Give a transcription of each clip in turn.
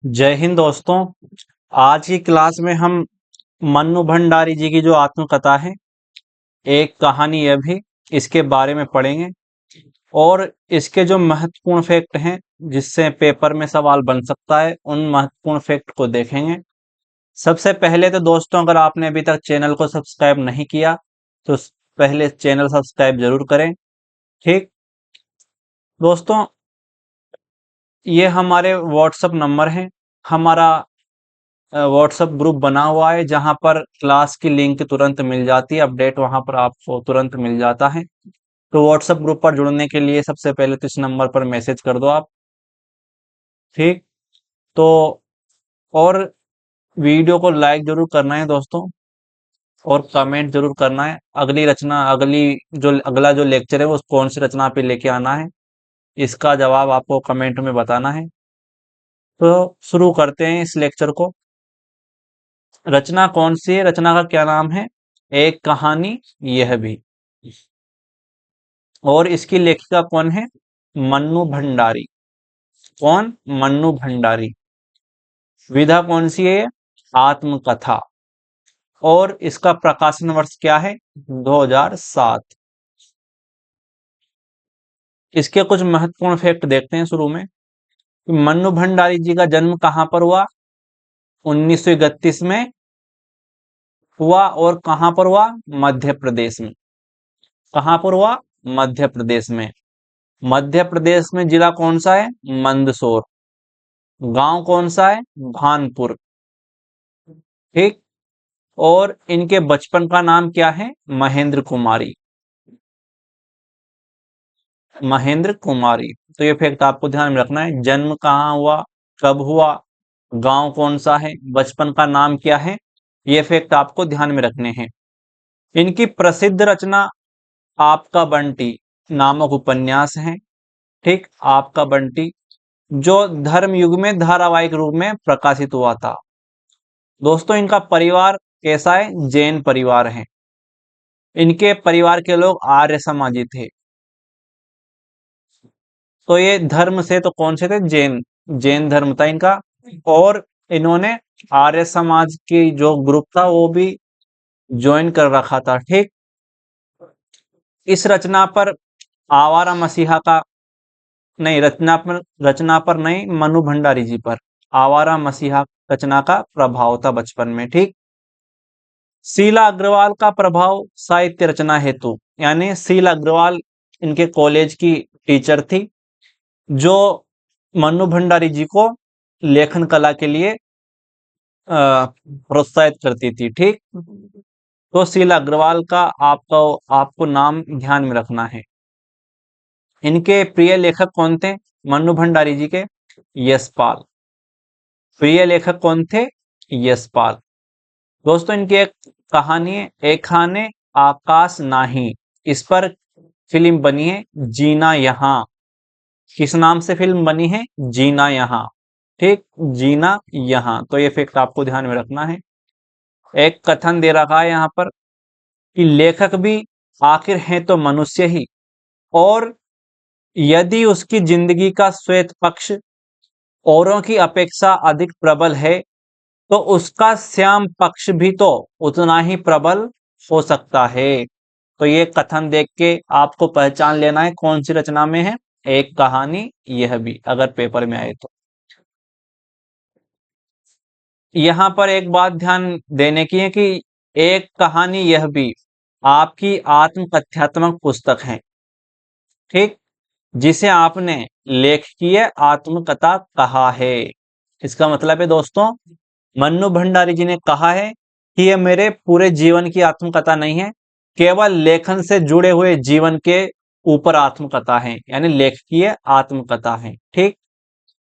जय हिंद दोस्तों। आज की क्लास में हम मन्नू भंडारी जी की जो आत्मकथा है, एक कहानी यह भी, इसके बारे में पढ़ेंगे और इसके जो महत्वपूर्ण फैक्ट हैं जिससे पेपर में सवाल बन सकता है, उन महत्वपूर्ण फैक्ट को देखेंगे। सबसे पहले तो दोस्तों, अगर आपने अभी तक चैनल को सब्सक्राइब नहीं किया तो पहले चैनल सब्सक्राइब जरूर करें। ठीक दोस्तों, ये हमारे व्हाट्सएप नंबर है। हमारा व्हाट्सएप ग्रुप बना हुआ है जहां पर क्लास की लिंक तुरंत मिल जाती है, अपडेट वहां पर आपको तुरंत मिल जाता है। तो व्हाट्सएप ग्रुप पर जुड़ने के लिए सबसे पहले तो इस नंबर पर मैसेज कर दो आप। ठीक, तो और वीडियो को लाइक जरूर करना है दोस्तों, और कमेंट जरूर करना है। अगली रचना, अगला जो लेक्चर है वो कौन सी रचना पे लेके आना है, इसका जवाब आपको कमेंट में बताना है। तो शुरू करते हैं इस लेक्चर को। रचना कौन सी है? रचना का क्या नाम है? एक कहानी यह भी। और इसकी लेखिका कौन है? मन्नू भंडारी। कौन? मन्नू भंडारी। विधा कौन सी है? आत्मकथा। और इसका प्रकाशन वर्ष क्या है? 2007। इसके कुछ महत्वपूर्ण फैक्ट देखते हैं शुरू में। मन्नू भंडारी जी का जन्म कहां पर हुआ? 1931 में हुआ। और कहां पर हुआ? मध्य प्रदेश में। कहां पर हुआ? मध्य प्रदेश में। मध्य प्रदेश में जिला कौन सा है? मंदसौर। गांव कौन सा है? भानपुर। ठीक। और इनके बचपन का नाम क्या है? महेंद्र कुमारी। महेंद्र कुमारी। तो ये फैक्ट आपको ध्यान में रखना है। जन्म कहाँ हुआ, कब हुआ, गांव कौन सा है, बचपन का नाम क्या है, ये फैक्ट आपको ध्यान में रखने हैं। इनकी प्रसिद्ध रचना आपका बंटी नामक उपन्यास है। ठीक, आपका बंटी, जो धर्म युग में धारावाहिक रूप में प्रकाशित हुआ था। दोस्तों, इनका परिवार कैसा है? जैन परिवार है। इनके परिवार के लोग आर्य समाजी थे। तो ये धर्म से तो कौन से थे? जैन। जैन धर्म था इनका। और इन्होंने आर्य समाज की जो ग्रुप था वो भी ज्वाइन कर रखा था। ठीक। इस रचना पर आवारा मसीहा का, नहीं, रचना पर नहीं, मनु भंडारी जी पर आवारा मसीहा रचना का प्रभाव था बचपन में। ठीक। शीला अग्रवाल का प्रभाव साहित्य रचना हेतु, यानी शीला अग्रवाल इनके कॉलेज की टीचर थी, जो मन्नू भंडारी जी को लेखन कला के लिए प्रोत्साहित करती थी। ठीक। तो शीला अग्रवाल का आपको नाम ध्यान में रखना है। इनके प्रिय लेखक कौन थे? मन्नू भंडारी जी के यशपाल। प्रिय लेखक कौन थे? यशपाल। दोस्तों, इनकी एक कहानी है, एक खाने आकाश नाही। इस पर फिल्म बनी है, जीना यहाँ। किस नाम से फिल्म बनी है? जीना यहाँ। ठीक, जीना यहाँ। तो ये फैक्ट आपको ध्यान में रखना है। एक कथन दे रखा है यहाँ पर कि लेखक भी आखिर है तो मनुष्य ही, और यदि उसकी जिंदगी का श्वेत पक्ष औरों की अपेक्षा अधिक प्रबल है, तो उसका श्याम पक्ष भी तो उतना ही प्रबल हो सकता है। तो ये कथन देख के आपको पहचान लेना है कौन सी रचना में है। एक कहानी यह भी, अगर पेपर में आए तो। यहां पर एक बात ध्यान देने की है कि एक कहानी यह भी आपकी आत्मकथ्यात्मक पुस्तक है। ठीक, जिसे आपने लेखकीय आत्मकथा कहा है। इसका मतलब है दोस्तों, मन्नू भंडारी जी ने कहा है कि यह मेरे पूरे जीवन की आत्मकथा नहीं है, केवल लेखन से जुड़े हुए जीवन के ऊपर आत्मकथा है, यानी लेखकीय आत्मकथा है। ठीक,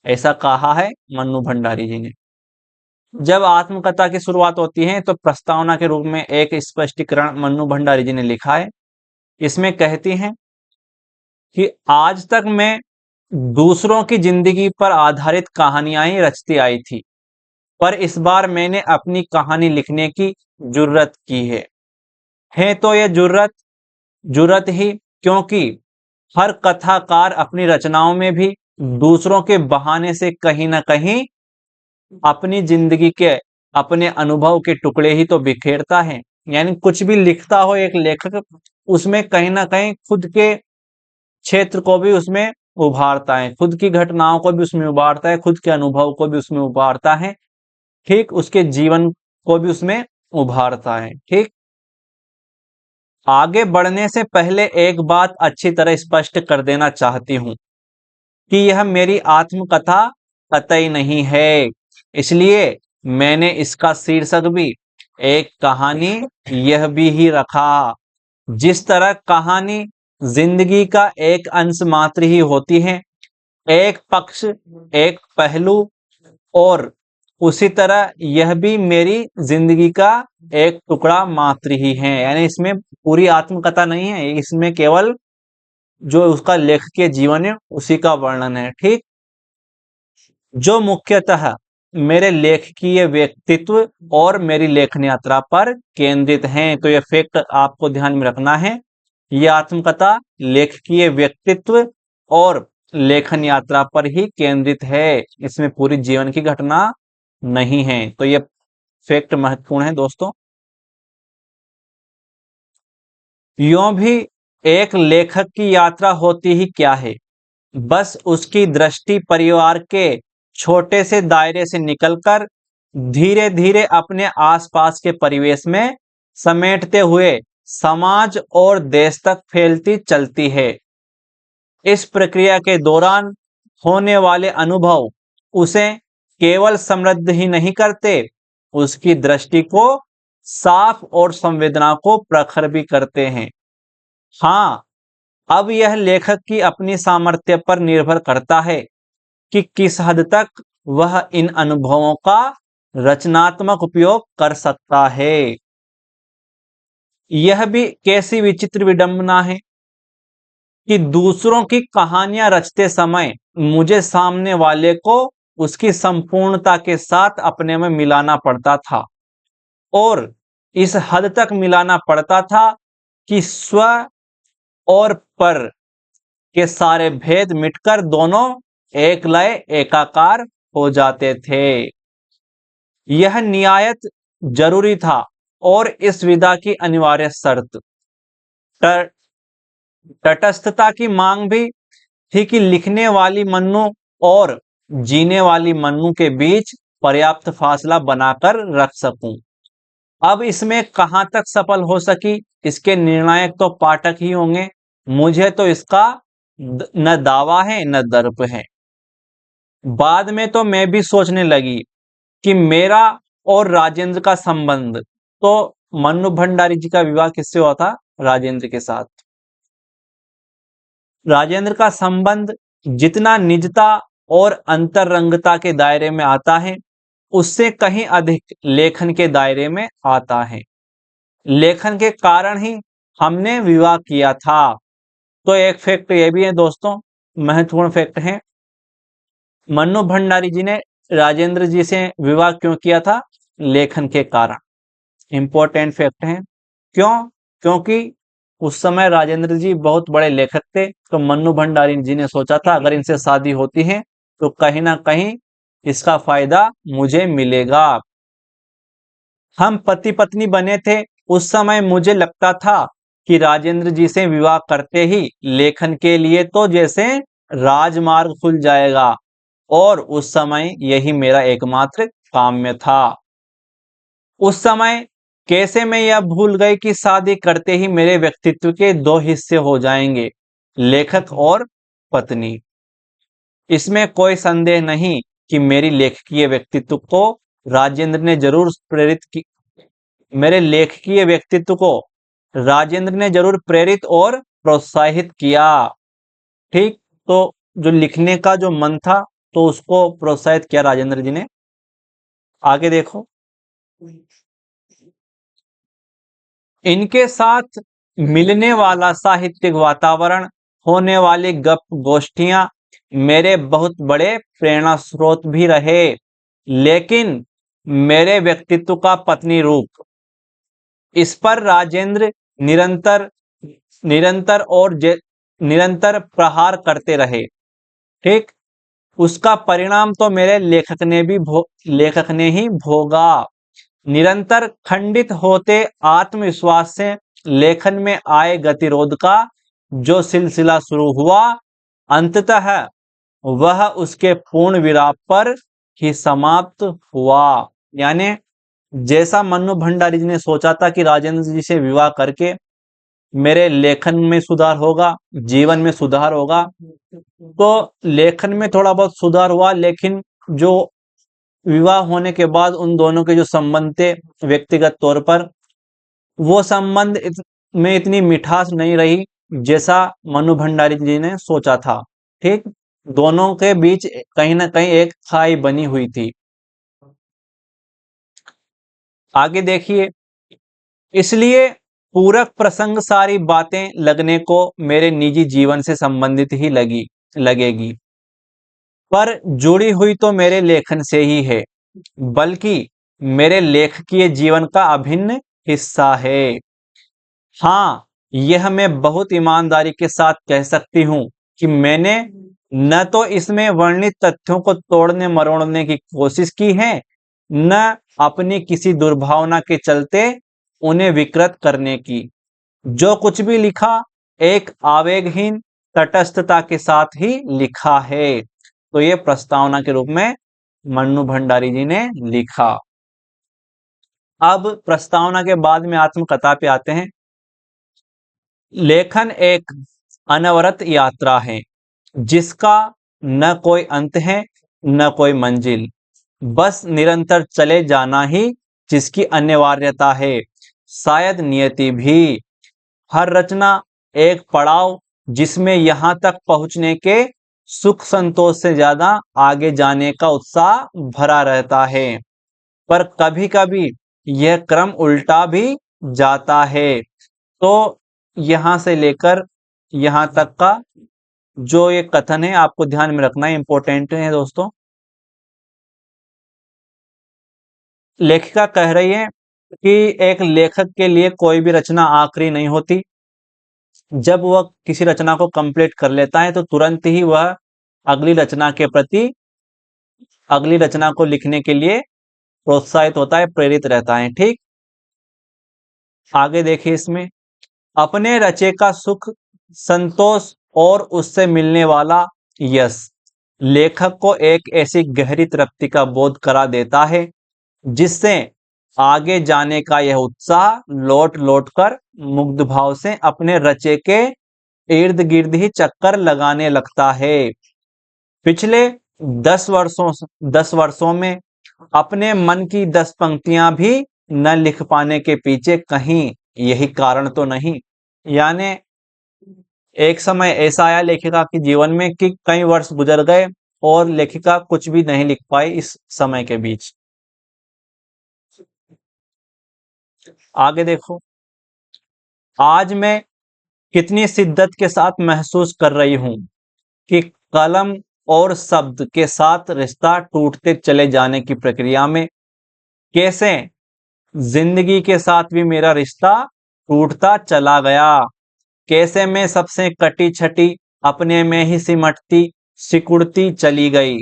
ऐसा कहा है मन्नू भंडारी जी ने। जब आत्मकथा की शुरुआत होती है तो प्रस्तावना के रूप में एक स्पष्टीकरण मन्नू भंडारी जी ने लिखा है। इसमें कहती हैं कि आज तक मैं दूसरों की जिंदगी पर आधारित कहानियां ही रचती आई थी, पर इस बार मैंने अपनी कहानी लिखने की जुर्रत की है तो यह जुर्रत जुर्रत ही, क्योंकि हर कथाकार अपनी रचनाओं में भी दूसरों के बहाने से कहीं ना कहीं अपनी जिंदगी के अपने अनुभव के टुकड़े ही तो बिखेरता है। यानी कुछ भी लिखता हो एक लेखक, उसमें कहीं ना कहीं खुद के क्षेत्र को भी उसमें उभारता है, खुद की घटनाओं को भी उसमें उभारता है, खुद के अनुभव को भी उसमें उभारता है। ठीक, उसके जीवन को भी उसमें उभारता है। ठीक, आगे बढ़ने से पहले एक बात अच्छी तरह स्पष्ट कर देना चाहती हूं कि यह मेरी आत्मकथा कतई नहीं है। इसलिए मैंने इसका शीर्षक भी एक कहानी यह भी ही रखा। जिस तरह कहानी जिंदगी का एक अंश मात्र ही होती है, एक पक्ष, एक पहलू, और उसी तरह यह भी मेरी जिंदगी का एक टुकड़ा मात्र ही है। यानी इसमें पूरी आत्मकथा नहीं है, इसमें केवल जो उसका लेखकीय जीवन है उसी का वर्णन है। ठीक, जो मुख्यतः मेरे लेखकीय व्यक्तित्व और मेरी लेखन यात्रा पर केंद्रित हैं। तो यह फैक्ट आपको ध्यान में रखना है। यह आत्मकथा लेखकीय व्यक्तित्व और लेखन यात्रा पर ही केंद्रित है, इसमें पूरी जीवन की घटना नहीं है। तो यह फैक्ट महत्वपूर्ण है दोस्तों। यूं भी एक लेखक की यात्रा होती ही क्या है, बस उसकी दृष्टि परिवार के छोटे से दायरे से निकलकर धीरे धीरे अपने आसपास के परिवेश में समेटते हुए समाज और देश तक फैलती चलती है। इस प्रक्रिया के दौरान होने वाले अनुभव उसे केवल समृद्ध ही नहीं करते, उसकी दृष्टि को साफ और संवेदना को प्रखर भी करते हैं। हाँ, अब यह लेखक की अपनी सामर्थ्य पर निर्भर करता है कि किस हद तक वह इन अनुभवों का रचनात्मक उपयोग कर सकता है। यह भी कैसी विचित्र विडंबना है कि दूसरों की कहानियां रचते समय मुझे सामने वाले को उसकी संपूर्णता के साथ अपने में मिलाना पड़ता था, और इस हद तक मिलाना पड़ता था कि स्व और पर के सारे भेद मिटकर दोनों एक लय एकाकार हो जाते थे। यह निहायत जरूरी था और इस विधा की अनिवार्य शर्त। त- तटस्थता की मांग भी थी कि लिखने वाली मन्नू और जीने वाली मन्नू के बीच पर्याप्त फासला बनाकर रख सकूं। अब इसमें कहां तक सफल हो सकी, इसके निर्णायक तो पाठक ही होंगे। मुझे तो इसका न दावा है न दर्प है। बाद में तो मैं भी सोचने लगी कि मेरा और राजेंद्र का संबंध, तो मन्नू भंडारी जी का विवाह किससे हुआ था? राजेंद्र के साथ। राजेंद्र का संबंध जितना निजता और अंतरंगता के दायरे में आता है, उससे कहीं अधिक लेखन के दायरे में आता है। लेखन के कारण ही हमने विवाह किया था। तो एक फैक्ट ये भी है दोस्तों, महत्वपूर्ण फैक्ट है। मन्नू भंडारी जी ने राजेंद्र जी से विवाह क्यों किया था? लेखन के कारण। इंपॉर्टेंट फैक्ट है। क्यों? क्योंकि उस समय राजेंद्र जी बहुत बड़े लेखक थे, तो मन्नू भंडारी जी ने सोचा था अगर इनसे शादी होती है तो कहीं ना कहीं इसका फायदा मुझे मिलेगा। हम पति पत्नी बने थे। उस समय मुझे लगता था कि राजेंद्र जी से विवाह करते ही लेखन के लिए तो जैसे राजमार्ग खुल जाएगा, और उस समय यही मेरा एकमात्र काम्य था। उस समय कैसे मैं यह भूल गई कि शादी करते ही मेरे व्यक्तित्व के दो हिस्से हो जाएंगे, लेखक और पत्नी। इसमें कोई संदेह नहीं कि मेरी लेखकीय व्यक्तित्व को राजेंद्र ने जरूर प्रेरित की मेरे लेखकीय व्यक्तित्व को राजेंद्र ने जरूर प्रेरित और प्रोत्साहित किया। ठीक, तो जो लिखने का जो मन था, तो उसको प्रोत्साहित किया राजेंद्र जी ने। आगे देखो, इनके साथ मिलने वाला साहित्यिक वातावरण, होने वाली गप गोष्ठियां मेरे बहुत बड़े प्रेरणा स्रोत भी रहे। लेकिन मेरे व्यक्तित्व का पत्नी रूप, इस पर राजेंद्र निरंतर निरंतर और निरंतर प्रहार करते रहे। ठीक, उसका परिणाम तो मेरे लेखक ने ही भोगा। निरंतर खंडित होते आत्मविश्वास से लेखन में आए गतिरोध का जो सिलसिला शुरू हुआ, अंततः वह उसके पूर्ण विराम पर ही समाप्त हुआ। यानी जैसा मन्नू भंडारी जी ने सोचा था कि राजेंद्र जी से विवाह करके मेरे लेखन में सुधार होगा, जीवन में सुधार होगा, तो लेखन में थोड़ा बहुत सुधार हुआ, लेकिन जो विवाह होने के बाद उन दोनों के जो संबंध थे व्यक्तिगत तौर पर, वो संबंध में इतनी मिठास नहीं रही जैसा मनु भंडारी जी ने सोचा था। ठीक, दोनों के बीच कहीं ना कहीं एक खाई बनी हुई थी। आगे देखिए, इसलिए पूरक प्रसंग सारी बातें लगने को मेरे निजी जीवन से संबंधित ही लगेगी, पर जुड़ी हुई तो मेरे लेखन से ही है, बल्कि मेरे लेखकीय जीवन का अभिन्न हिस्सा है। हाँ, यह मैं बहुत ईमानदारी के साथ कह सकती हूँ कि मैंने न तो इसमें वर्णित तथ्यों को तोड़ने मरोड़ने की कोशिश की है, न अपनी किसी दुर्भावना के चलते उन्हें विकृत करने की। जो कुछ भी लिखा एक आवेगहीन तटस्थता के साथ ही लिखा है। तो ये प्रस्तावना के रूप में मन्नू भंडारी जी ने लिखा। अब प्रस्तावना के बाद में आत्मकथा पे आते हैं। लेखन एक अनवरत यात्रा है जिसका न कोई अंत है न कोई मंजिल, बस निरंतर चले जाना ही जिसकी अनिवार्यता है, शायद नियति भी। हर रचना एक पड़ाव जिसमें यहां तक पहुंचने के सुख संतोष से ज्यादा आगे जाने का उत्साह भरा रहता है, पर कभी कभी यह क्रम उल्टा भी जाता है। तो यहां से लेकर यहां तक का जो ये कथन है आपको ध्यान में रखना है, इंपॉर्टेंट है दोस्तों। लेखिका कह रही है कि एक लेखक के लिए कोई भी रचना आखिरी नहीं होती। जब वह किसी रचना को कंप्लीट कर लेता है तो तुरंत ही वह अगली रचना के प्रति, अगली रचना को लिखने के लिए प्रोत्साहित होता है, प्रेरित रहता है। ठीक, आगे देखिए इसमें, अपने रचे का सुख संतोष और उससे मिलने वाला यश लेखक को एक ऐसी गहरी तृप्ति का बोध करा देता है जिससे आगे जाने का यह उत्साह लौट लौट कर मुग्ध भाव से अपने रचे के इर्द गिर्द ही चक्कर लगाने लगता है। पिछले 10 वर्षों में अपने मन की 10 पंक्तियां भी न लिख पाने के पीछे कहीं यही कारण तो नहीं। यानी एक समय ऐसा आया लेखिका के जीवन में कि कई वर्ष गुजर गए और लेखिका कुछ भी नहीं लिख पाई इस समय के बीच। आगे देखो, आज मैं कितनी शिद्दत के साथ महसूस कर रही हूं कि कलम और शब्द के साथ रिश्ता टूटते चले जाने की प्रक्रिया में कैसे जिंदगी के साथ भी मेरा रिश्ता टूटता चला गया। कैसे मैं सबसे कटी छटी अपने में ही सिमटती सिकुड़ती चली गई।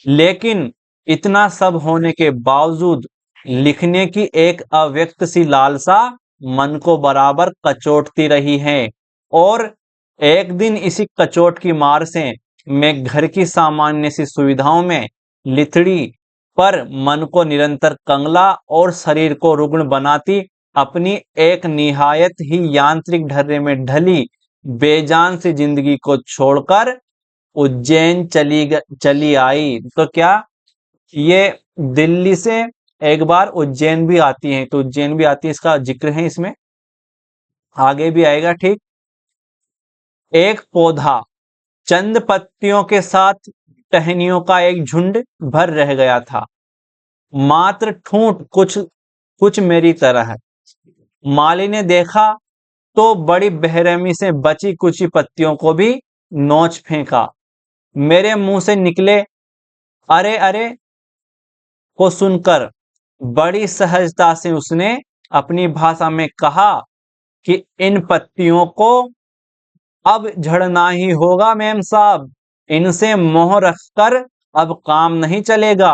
लेकिन इतना सब होने के बावजूद लिखने की एक अव्यक्त सी लालसा मन को बराबर कचोटती रही है, और एक दिन इसी कचोट की मार से मैं घर की सामान्य सी सुविधाओं में लिथड़ी पर मन को निरंतर कंगला और शरीर को रुग्ण बनाती अपनी एक निहायत ही यांत्रिक ढर्रे में ढली बेजान सी जिंदगी को छोड़कर उज्जैन चली आई। तो क्या ये दिल्ली से एक बार उज्जैन भी आती है, तो उज्जैन भी आती है, इसका जिक्र है इसमें, आगे भी आएगा। ठीक, एक पौधा चंद पत्तियों के साथ टहनियों का एक झुंड भर रह गया था, मात्र ठूंठ कुछ कुछ मेरी तरह। माली ने देखा तो बड़ी बेरहमी से बची कुची पत्तियों को भी नोच फेंका। मेरे मुंह से निकले अरे अरे को सुनकर बड़ी सहजता से उसने अपनी भाषा में कहा कि इन पत्तियों को अब झड़ना ही होगा मेम साहब, इनसे मोह रखकर अब काम नहीं चलेगा,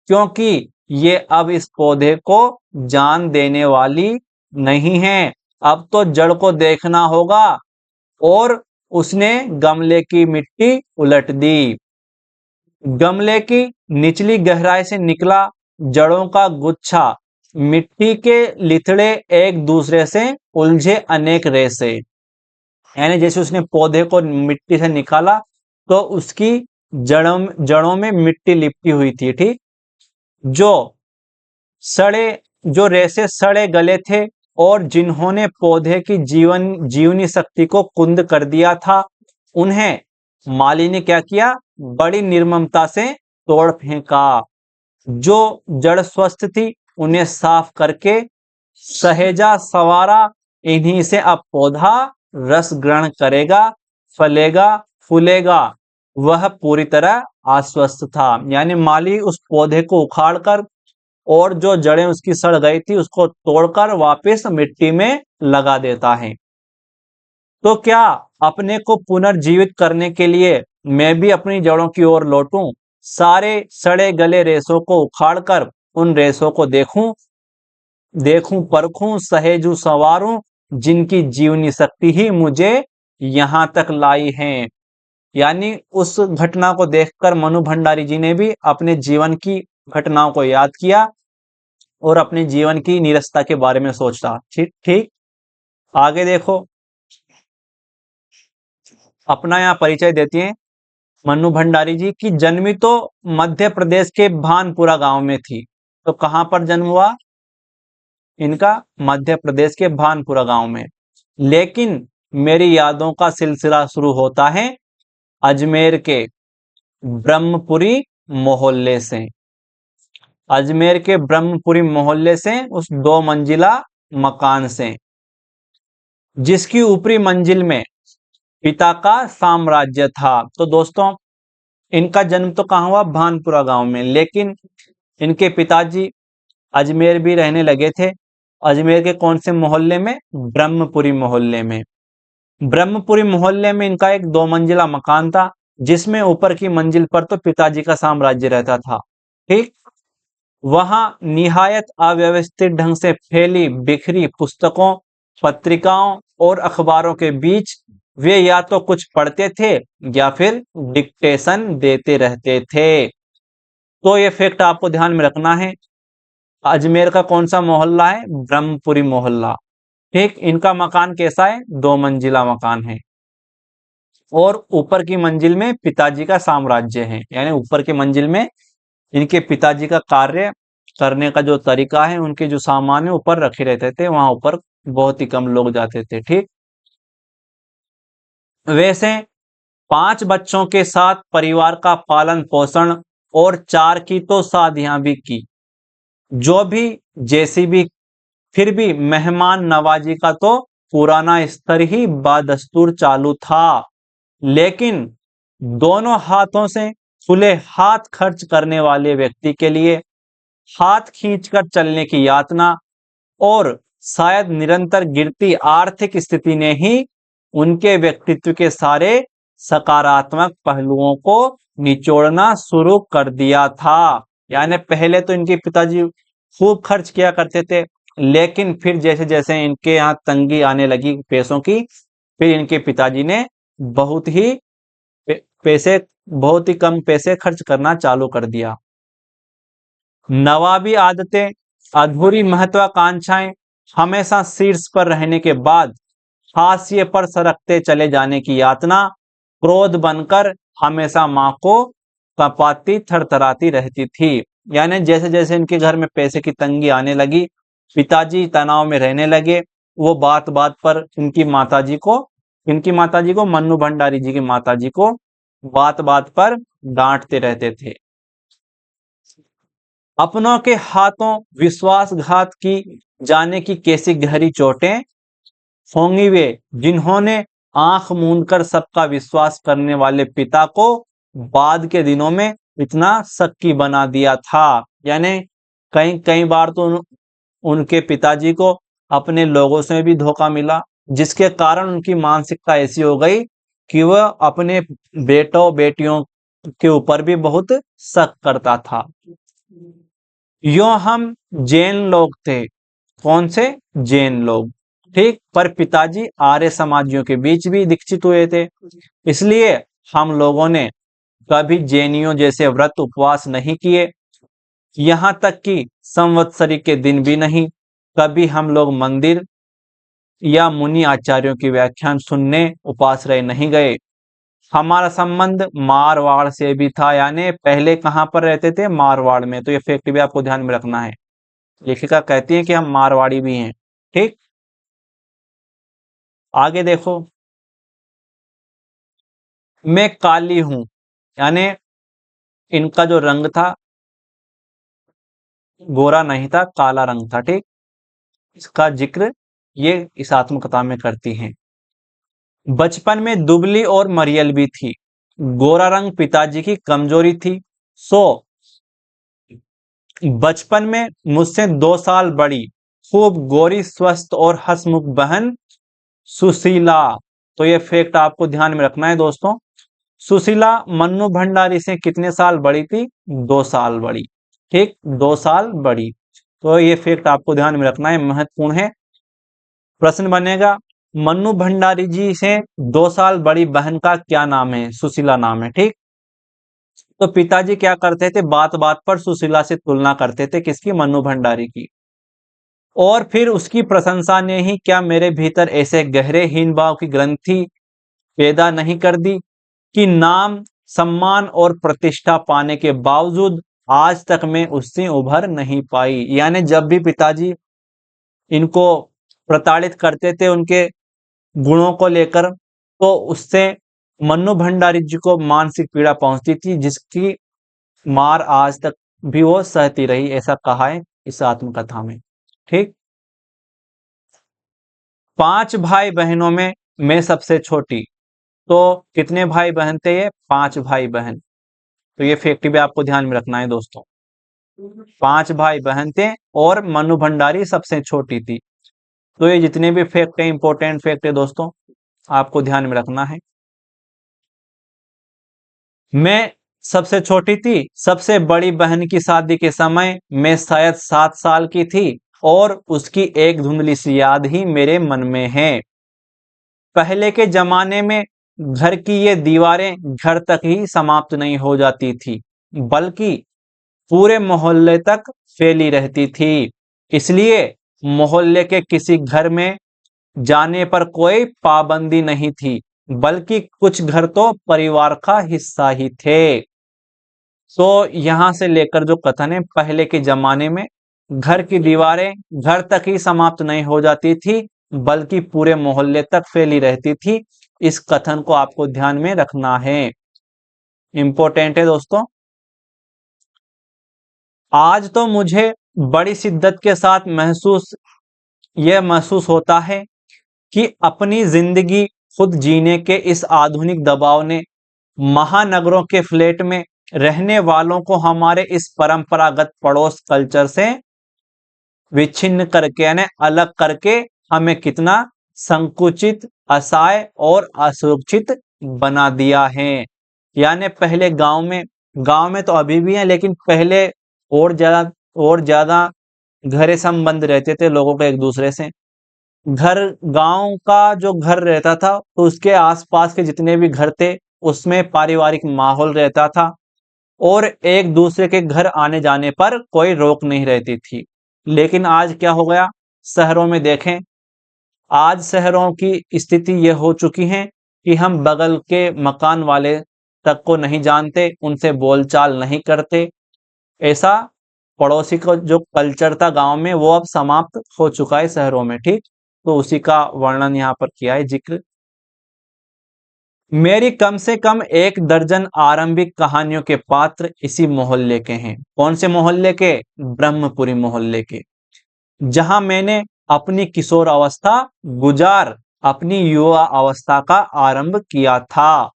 क्योंकि ये अब इस पौधे को जान देने वाली नहीं है। अब तो जड़ को देखना होगा। और उसने गमले की मिट्टी उलट दी। गमले की निचली गहराई से निकला जड़ों का गुच्छा, मिट्टी के लिथड़े एक दूसरे से उलझे अनेक रेसे। यानी जैसे उसने पौधे को मिट्टी से निकाला तो उसकी जड़ों में मिट्टी लिपटी हुई थी, ठीक। जो सड़े जो रेसे सड़े गले थे और जिन्होंने पौधे की जीवनी शक्ति को कुंद कर दिया था, उन्हें माली ने क्या किया, बड़ी निर्ममता से तोड़ फेंका। जो जड़ स्वस्थ थी उन्हें साफ करके सहेजा सवारा, इन्हीं से अब पौधा रस ग्रहण करेगा, फलेगा, फूलेगा। वह पूरी तरह आश्वस्त था। यानी माली उस पौधे को उखाड़कर और जो जड़ें उसकी सड़ गई थी उसको तोड़कर वापस मिट्टी में लगा देता है। तो क्या अपने को पुनर्जीवित करने के लिए मैं भी अपनी जड़ों की ओर लौटूं, सारे सड़े गले रेशों को उखाड़कर उन रेशों को देखूं, परखूं, सहेजूं, संवारूं, जिनकी जीवनी शक्ति ही मुझे यहां तक लाई है। यानी उस घटना को देखकर मनु भंडारी जी ने भी अपने जीवन की घटनाओं को याद किया और अपने जीवन की नीरसता के बारे में सोचा। ठीक ठीक, आगे देखो, अपना यहाँ परिचय देती हैं। मन्नू भंडारी जी की जन्मी तो मध्य प्रदेश के भानपुरा गांव में थी। तो कहां पर जन्म हुआ इनका? मध्य प्रदेश के भानपुरा गांव में। लेकिन मेरी यादों का सिलसिला शुरू होता है अजमेर के ब्रह्मपुरी मोहल्ले से। अजमेर के ब्रह्मपुरी मोहल्ले से, उस 2 मंजिला मकान से, जिसकी ऊपरी मंजिल में पिता का साम्राज्य था। तो दोस्तों, इनका जन्म तो कहाँ हुआ? भानपुरा गांव में। लेकिन इनके पिताजी अजमेर भी रहने लगे थे। अजमेर के कौन से मोहल्ले में? ब्रह्मपुरी मोहल्ले में। ब्रह्मपुरी मोहल्ले में इनका एक 2 मंजिला मकान था, जिसमें ऊपर की मंजिल पर तो पिताजी का साम्राज्य रहता था, ठीक। वहां निहायत अव्यवस्थित ढंग से फैली बिखरी पुस्तकों, पत्रिकाओं और अखबारों के बीच वे या तो कुछ पढ़ते थे या फिर डिक्टेशन देते रहते थे। तो ये फैक्ट आपको ध्यान में रखना है। अजमेर का कौन सा मोहल्ला है? ब्रह्मपुरी मोहल्ला, ठीक। इनका मकान कैसा है? 2 मंजिला मकान है और ऊपर की मंजिल में पिताजी का साम्राज्य है। यानी ऊपर की मंजिल में इनके पिताजी का कार्य करने का जो तरीका है, उनके जो सामान है ऊपर रखे रहते थे, वहां ऊपर बहुत ही कम लोग जाते थे, ठीक। वैसे 5 बच्चों के साथ परिवार का पालन पोषण और 4 की तो शादियां भी की। जो भी जैसी भी, फिर भी मेहमान नवाजी का तो पुराना स्तर ही बदस्तूर चालू था। लेकिन दोनों हाथों से खुले हाथ खर्च करने वाले व्यक्ति के लिए हाथ खींचकर चलने की यातना और शायद निरंतर गिरती आर्थिक स्थिति ने ही उनके व्यक्तित्व के सारे सकारात्मक पहलुओं को निचोड़ना शुरू कर दिया था। यानी पहले तो इनके पिताजी खूब खर्च किया करते थे, लेकिन फिर जैसे जैसे इनके यहाँ तंगी आने लगी पैसों की, फिर इनके पिताजी ने बहुत ही कम पैसे खर्च करना चालू कर दिया। नवाबी आदतें, अधूरी महत्वाकांक्षाएं, हमेशा शीर्ष पर रहने के बाद हाशिए पर सरकते चले जाने की यातना क्रोध बनकर हमेशा मां को कपाती थरथराती रहती थी। यानी जैसे जैसे इनके घर में पैसे की तंगी आने लगी, पिताजी तनाव में रहने लगे। वो बात बात पर इनकी माताजी को मन्नू भंडारी जी की माताजी को बात बात पर डांटते रहते थे। अपनों के हाथों विश्वासघात की जाने की कैसी गहरी चोटें होंगी वे, जिन्होंने आंख मूंद कर सबका विश्वास करने वाले पिता को बाद के दिनों में इतना शक्की बना दिया था। यानी कई बार तो उनके पिताजी को अपने लोगों से भी धोखा मिला, जिसके कारण उनकी मानसिकता ऐसी हो गई कि वह अपने बेटों बेटियों के ऊपर भी बहुत शक करता था। यो हम जैन लोग थे। कौन से? जैन लोग। ठीक। पर पिताजी आर्य समाजियों के बीच भी दीक्षित हुए थे, इसलिए हम लोगों ने कभी जैनियों जैसे व्रत उपवास नहीं किए, यहाँ तक कि संवत्सरी के दिन भी नहीं। कभी हम लोग मंदिर या मुनि आचार्यों की व्याख्यान सुनने उपाश्रय नहीं गए। हमारा संबंध मारवाड़ से भी था, यानी पहले कहाँ पर रहते थे? मारवाड़ में। तो ये फैक्ट भी आपको ध्यान में रखना है। लेखिका कहती है कि हम मारवाड़ी भी हैं। ठीक। आगे देखो, मैं काली हूं, यानी इनका जो रंग था गोरा नहीं था, काला रंग था। ठीक। इसका जिक्र ये इस आत्मकथा में करती हैं। बचपन में दुबली और मरियल भी थी। गोरा रंग पिताजी की कमजोरी थी। सो बचपन में मुझसे 2 साल बड़ी, खूब गोरी, स्वस्थ और हंसमुख बहन सुशीला। तो ये फैक्ट आपको ध्यान में रखना है दोस्तों। सुशीला मन्नू भंडारी से कितने साल बड़ी थी? 2 साल बड़ी। ठीक, 2 साल बड़ी। तो ये फैक्ट आपको ध्यान में रखना है, महत्वपूर्ण है। प्रश्न बनेगा, मन्नू भंडारी जी से 2 साल बड़ी बहन का क्या नाम है? सुशीला नाम है। ठीक। तो पिताजी क्या करते थे? बात बात पर सुशीला से तुलना करते थे। किसकी? मन्नू भंडारी की। और फिर उसकी प्रशंसा ने ही क्या मेरे भीतर ऐसे गहरे हीन भाव की ग्रंथि पैदा नहीं कर दी कि नाम, सम्मान और प्रतिष्ठा पाने के बावजूद आज तक मैं उससे उभर नहीं पाई। यानी जब भी पिताजी इनको प्रताड़ित करते थे उनके गुणों को लेकर, तो उससे मन्नू भंडारी जी को मानसिक पीड़ा पहुंचती थी, जिसकी मार आज तक भी वो सहती रही, ऐसा कहा है इस आत्मकथा में। ठीक। 5 भाई बहनों में मैं सबसे छोटी। तो कितने भाई बहन थे ये? 5 भाई बहन। तो ये फैक्ट भी आपको ध्यान में रखना है दोस्तों। 5 भाई बहन थे और मनु भंडारी सबसे छोटी थी। तो ये जितने भी फैक्ट है, इंपॉर्टेंट फैक्ट है दोस्तों, आपको ध्यान में रखना है। मैं सबसे छोटी थी। सबसे बड़ी बहन की शादी के समय मैं शायद 7 साल की थी और उसकी एक धुंधली सी याद ही मेरे मन में है। पहले के जमाने में घर की ये दीवारें घर तक ही समाप्त नहीं हो जाती थी, बल्कि पूरे मोहल्ले तक फैली रहती थी। इसलिए मोहल्ले के किसी घर में जाने पर कोई पाबंदी नहीं थी, बल्कि कुछ घर तो परिवार का हिस्सा ही थे। तो यहां से लेकर जो कथन है, पहले के जमाने में घर की दीवारें घर तक ही समाप्त नहीं हो जाती थी, बल्कि पूरे मोहल्ले तक फैली रहती थी। इस कथन को आपको ध्यान में रखना है, इंपॉर्टेंट है दोस्तों। आज तो मुझे बड़ी शिद्दत के साथ यह महसूस होता है कि अपनी जिंदगी खुद जीने के इस आधुनिक दबाव ने महानगरों के फ्लैट में रहने वालों को हमारे इस परंपरागत पड़ोस कल्चर से विच्छिन्न करके, यानी अलग करके, हमें कितना संकुचित, असहाय और असुरक्षित बना दिया है। यानी पहले गांव में तो अभी भी है, लेकिन पहले और ज्यादा गहरे संबंध रहते थे लोगों के एक दूसरे से। गांव का जो घर रहता था, तो उसके आसपास के जितने भी घर थे उसमें पारिवारिक माहौल रहता था और एक दूसरे के घर आने जाने पर कोई रोक नहीं रहती थी। लेकिन आज क्या हो गया? शहरों में देखें, आज शहरों की स्थिति यह हो चुकी है कि हम बगल के मकान वाले तक को नहीं जानते, उनसे बोलचाल नहीं करते। ऐसा पड़ोसी को जो कल्चर था गांव में, वो अब समाप्त हो चुका है शहरों में। ठीक। तो उसी का वर्णन यहाँ पर किया है, जिक्र। मेरी कम से कम 1 दर्जन आरंभिक कहानियों के पात्र इसी मोहल्ले के हैं। कौन से मोहल्ले के? ब्रह्मपुरी मोहल्ले के, जहां मैंने अपनी किशोर अवस्था गुजार अपनी युवा अवस्था का आरंभ किया था।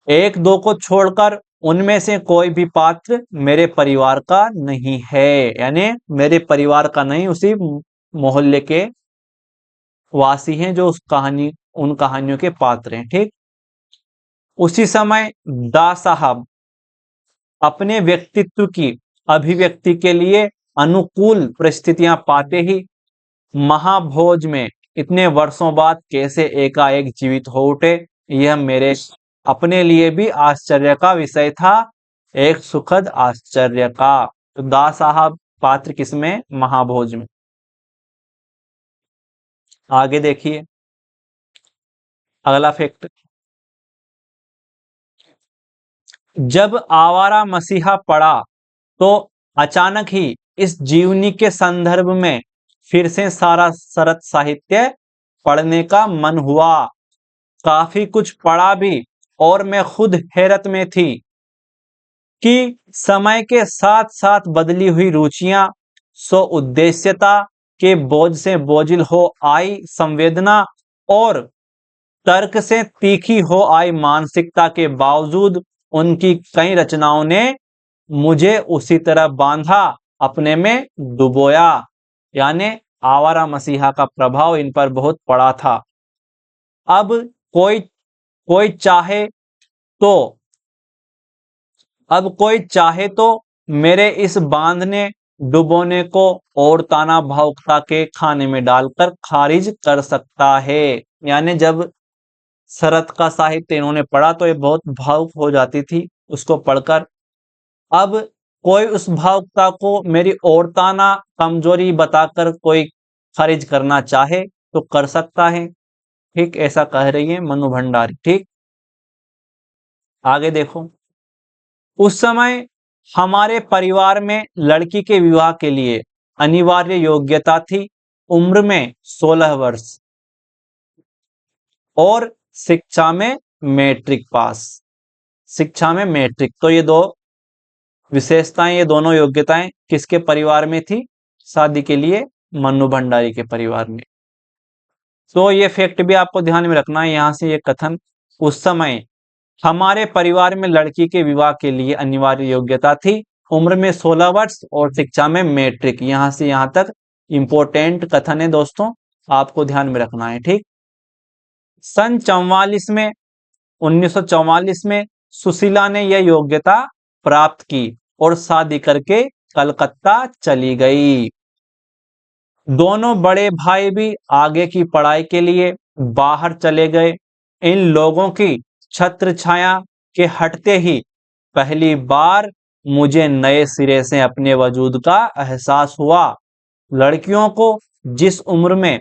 एक दो को छोड़कर उनमें से कोई भी पात्र मेरे परिवार का नहीं है, यानी मेरे परिवार का नहीं, उसी मोहल्ले के वासी हैं जो उन कहानियों के पात्र हैं। ठीक। उसी समय दा साहब अपने व्यक्तित्व की अभिव्यक्ति के लिए अनुकूल परिस्थितियां पाते ही महाभोज में इतने वर्षों बाद कैसे एकाएक जीवित हो उठे, यह मेरे अपने लिए भी आश्चर्य का विषय था, एक सुखद आश्चर्य का। तो दा साहब पात्र किसमें? महाभोज में। आगे देखिए अगला फैक्ट। जब आवारा मसीहा पढ़ा तो अचानक ही इस जीवनी के संदर्भ में फिर से सारा शरत साहित्य पढ़ने का मन हुआ। काफी कुछ पढ़ा भी और मैं खुद हैरत में थी कि समय के साथ साथ बदली हुई रुचियां, सो उद्देश्यता के बोझ से बोझिल हो आई संवेदना और तर्क से तीखी हो आई मानसिकता के बावजूद उनकी कई रचनाओं ने मुझे उसी तरह बांधा, अपने में डुबोया। यानी आवारा मसीहा का प्रभाव इन पर बहुत पड़ा था। अब कोई कोई चाहे तो अब कोई चाहे तो मेरे इस बांधने डुबोने को और ताना भावुकता के खाने में डालकर खारिज कर सकता है। यानी जब शरत का साहित्य इन्होंने पढ़ा तो ये बहुत भावुक हो जाती थी उसको पढ़कर। अब कोई उस भावुकता को मेरी औरताना कमजोरी बताकर कोई खारिज करना चाहे तो कर सकता है। ठीक, ऐसा कह रही है मनु भंडारी। ठीक, आगे देखो। उस समय हमारे परिवार में लड़की के विवाह के लिए अनिवार्य योग्यता थी, उम्र में 16 वर्ष और शिक्षा में मैट्रिक पास। शिक्षा में मैट्रिक, तो ये दो विशेषताएं, ये दोनों योग्यताएं किसके परिवार में थी शादी के लिए? मन्नू भंडारी के परिवार में। तो ये फैक्ट भी आपको ध्यान में रखना है। यहां से ये कथन, उस समय हमारे परिवार में लड़की के विवाह के लिए अनिवार्य योग्यता थी, उम्र में 16 वर्ष और शिक्षा में मैट्रिक, यहां से यहां तक इंपॉर्टेंट कथन है दोस्तों, आपको ध्यान में रखना है। ठीक, सन 1944 में सुशीला ने यह योग्यता प्राप्त की और शादी करके कलकत्ता चली गई। दोनों बड़े भाई भी आगे की पढ़ाई के लिए बाहर चले गए। इन लोगों की छत्र छाया के हटते ही पहली बार मुझे नए सिरे से अपने वजूद का एहसास हुआ। लड़कियों को जिस उम्र में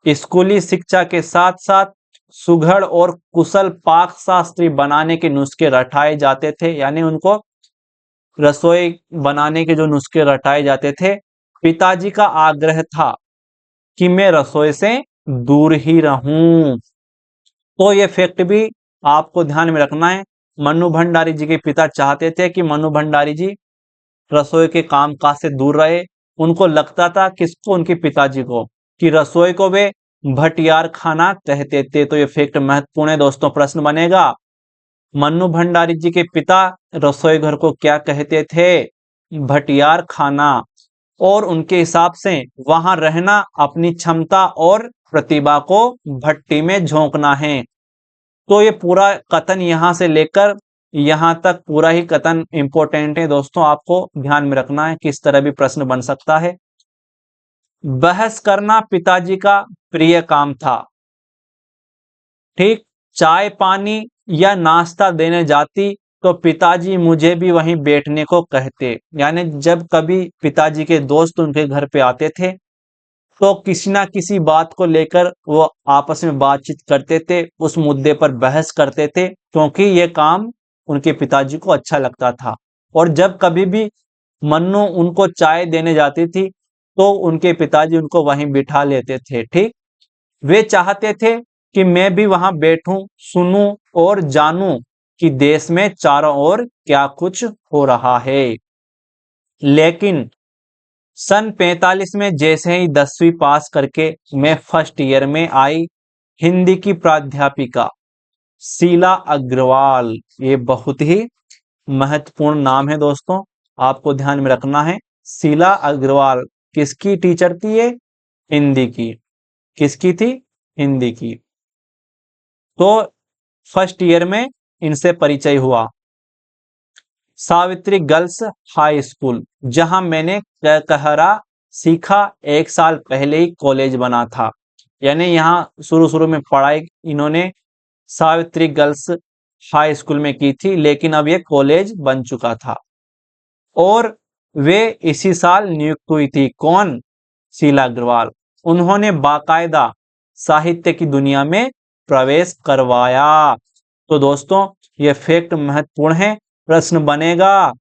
स्कूली शिक्षा के साथ साथ सुघड़ और कुशल पाक शास्त्री बनाने के नुस्खे रटाए जाते थे, यानी उनको रसोई बनाने के जो नुस्खे रटाए जाते थे, पिताजी का आग्रह था कि मैं रसोई से दूर ही रहूं। तो ये फैक्ट भी आपको ध्यान में रखना है। मन्नू भंडारी जी के पिता चाहते थे कि मन्नू भंडारी जी रसोई के काम काज से दूर रहे। उनको लगता था, किसको? उनके पिताजी को, कि रसोई को वे भटियार खाना कहते थे। तो ये फैक्ट महत्वपूर्ण है दोस्तों, प्रश्न बनेगा। मन्नू भंडारी जी के पिता रसोई घर को क्या कहते थे? भटियार खाना। और उनके हिसाब से वहां रहना अपनी क्षमता और प्रतिभा को भट्टी में झोंकना है। तो ये पूरा कथन यहां से लेकर यहां तक पूरा ही कथन इंपॉर्टेंट है दोस्तों, आपको ध्यान में रखना है, किस तरह भी प्रश्न बन सकता है। बहस करना पिताजी का प्रिय काम था। ठीक, चाय पानी या नाश्ता देने जाती तो पिताजी मुझे भी वहीं बैठने को कहते। यानी जब कभी पिताजी के दोस्त उनके घर पे आते थे तो किसी ना किसी बात को लेकर वो आपस में बातचीत करते थे, उस मुद्दे पर बहस करते थे, क्योंकि ये काम उनके पिताजी को अच्छा लगता था। और जब कभी भी मन्नू उनको चाय देने जाती थी तो उनके पिताजी उनको वहीं बिठा लेते थे। ठीक, वे चाहते थे कि मैं भी वहां बैठूं, सुनूं और जानूं कि देश में चारों ओर क्या कुछ हो रहा है। लेकिन सन 45 में जैसे ही 10वीं पास करके मैं फर्स्ट ईयर में आई, हिंदी की प्राध्यापिका शीला अग्रवाल, ये बहुत ही महत्वपूर्ण नाम है दोस्तों, आपको ध्यान में रखना है। शीला अग्रवाल किसकी टीचर थी? ये हिंदी की। किसकी थी? हिंदी की। तो फर्स्ट ईयर में इनसे परिचय हुआ। सावित्री गर्ल्स हाई स्कूल, जहां मैंने कहरा सीखा, 1 साल पहले ही कॉलेज बना था। यानी यहाँ शुरू में पढ़ाई इन्होंने सावित्री गर्ल्स हाई स्कूल में की थी, लेकिन अब ये कॉलेज बन चुका था। और वे इसी साल नियुक्त हुई थी। कौन? शीला अग्रवाल। उन्होंने बाकायदा साहित्य की दुनिया में प्रवेश करवाया। तो दोस्तों ये फैक्ट महत्वपूर्ण है। प्रश्न बनेगा,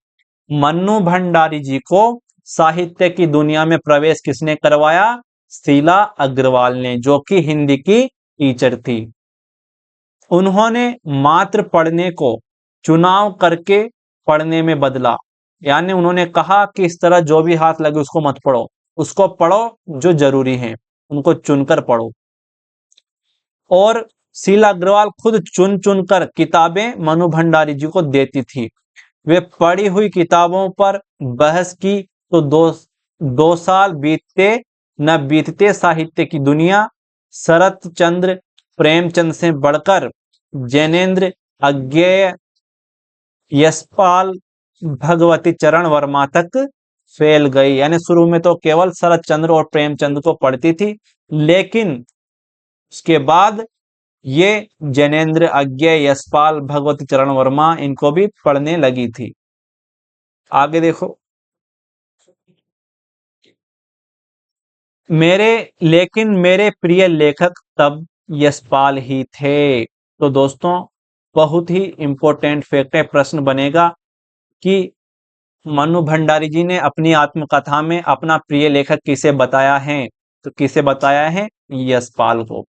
मन्नू भंडारी जी को साहित्य की दुनिया में प्रवेश किसने करवाया? शीला अग्रवाल ने, जो कि हिंदी की टीचर थी। उन्होंने मात्र पढ़ने को चुनाव करके पढ़ने में बदला। यानी उन्होंने कहा कि इस तरह जो भी हाथ लगे उसको मत पढ़ो, उसको पढ़ो जो जरूरी है, उनको चुनकर पढ़ो। और शीला अग्रवाल खुद चुन चुन कर किताबें मनु भंडारी जी को देती थी। वे पढ़ी हुई किताबों पर बहस की तो दो साल बीतते न बीतते साहित्य की दुनिया शरत चंद्र प्रेमचंद से बढ़कर जैनेन्द्र अज्ञेय यशपाल भगवती चरण वर्मा तक फैल गई। यानी शुरू में तो केवल शरत चंद्र और प्रेमचंद को पढ़ती थी, लेकिन उसके बाद ये जैनेन्द्र अज्ञेय यशपाल भगवती चरण वर्मा इनको भी पढ़ने लगी थी। आगे देखो, लेकिन मेरे प्रिय लेखक तब यशपाल ही थे। तो दोस्तों बहुत ही इंपॉर्टेंट फैक्ट है, प्रश्न बनेगा कि मनु भंडारी जी ने अपनी आत्मकथा में अपना प्रिय लेखक किसे बताया है? तो किसे बताया है? यशपाल को।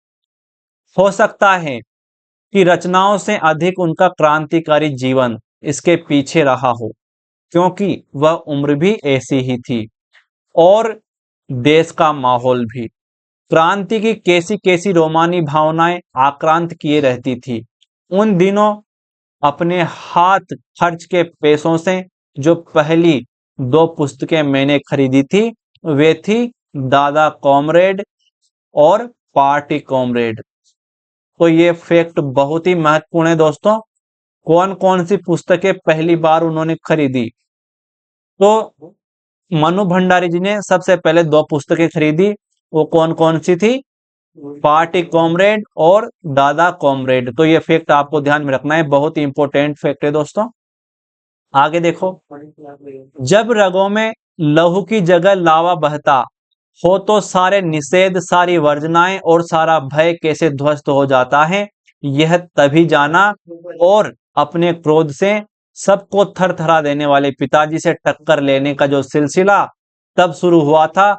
हो सकता है कि रचनाओं से अधिक उनका क्रांतिकारी जीवन इसके पीछे रहा हो, क्योंकि वह उम्र भी ऐसी ही थी और देश का माहौल भी। क्रांति की कैसी कैसी रोमानी भावनाएं आक्रांत किए रहती थी। उन दिनों अपने हाथ खर्च के पैसों से जो पहली 2 पुस्तकें मैंने खरीदी थी वे थी दादा कॉमरेड और पार्टी कॉमरेड। तो ये फैक्ट बहुत ही महत्वपूर्ण है दोस्तों। कौन कौन सी पुस्तकें पहली बार उन्होंने खरीदी? तो मनु भंडारी जी ने सबसे पहले 2 पुस्तकें खरीदी। वो कौन कौन सी थी? पार्टी कॉमरेड और दादा कॉमरेड। तो ये फैक्ट आपको ध्यान में रखना है, बहुत ही इंपॉर्टेंट फैक्ट है दोस्तों। आगे देखो, जब रगों में लहू की जगह लावा बहता हो तो सारे निषेध, सारी वर्जनाएं और सारा भय कैसे ध्वस्त हो जाता है, यह तभी जाना। और अपने क्रोध से सबको थरथरा देने वाले पिताजी से टक्कर लेने का जो सिलसिला तब शुरू हुआ था,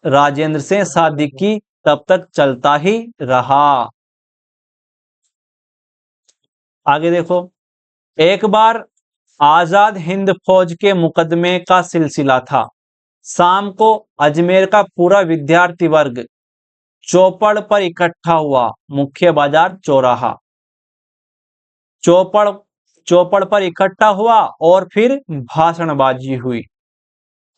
राजेंद्र से शादी की तब तक चलता ही रहा। आगे देखो, एक बार आजाद हिंद फौज के मुकदमे का सिलसिला था। शाम को अजमेर का पूरा विद्यार्थी वर्ग चौपड़ पर इकट्ठा हुआ। मुख्य बाजार चौराहा, चौपड़ पर इकट्ठा हुआ और फिर भाषणबाजी हुई।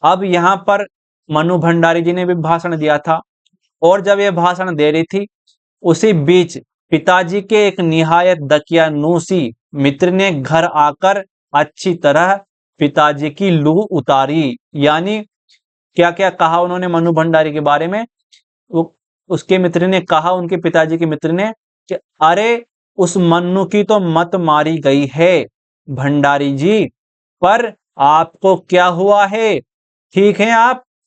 अब यहाँ पर मनु भंडारी जी ने भी भाषण दिया था, और जब ये भाषण दे रही थी उसी बीच पिताजी के एक निहायत दकियानूसी मित्र ने घर आकर अच्छी तरह पिताजी की लू उतारी। यानी क्या क्या कहा उन्होंने मनु भंडारी के बारे में? उसके मित्र ने कहा, उनके पिताजी के मित्र ने, कि अरे उस मन्नू की तो मत मारी गई है भंडारी जी, पर आपको क्या हुआ है? ठीक है,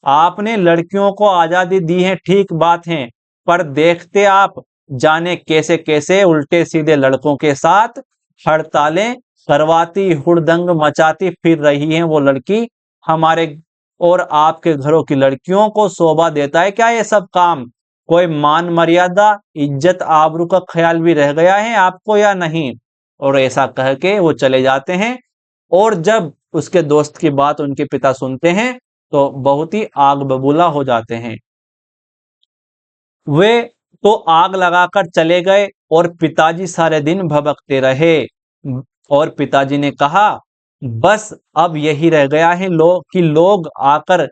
आपने लड़कियों को आजादी दी है, ठीक बात है, पर देखते आप जाने कैसे कैसे उल्टे सीधे लड़कों के साथ हड़तालें करवाती, हुड़दंग मचाती फिर रही हैं वो लड़की। हमारे और आपके घरों की लड़कियों को शोभा देता है क्या ये सब काम? कोई मान मर्यादा, इज्जत आबरू का ख्याल भी रह गया है आपको या नहीं? और ऐसा कह के वो चले जाते हैं। और जब उसके दोस्त की बात उनके पिता सुनते हैं तो बहुत ही आग बबूला हो जाते हैं। वे तो आग लगाकर चले गए और पिताजी सारे दिन भभकते रहे। और पिताजी ने कहा, बस अब यही रह गया है लोग आकर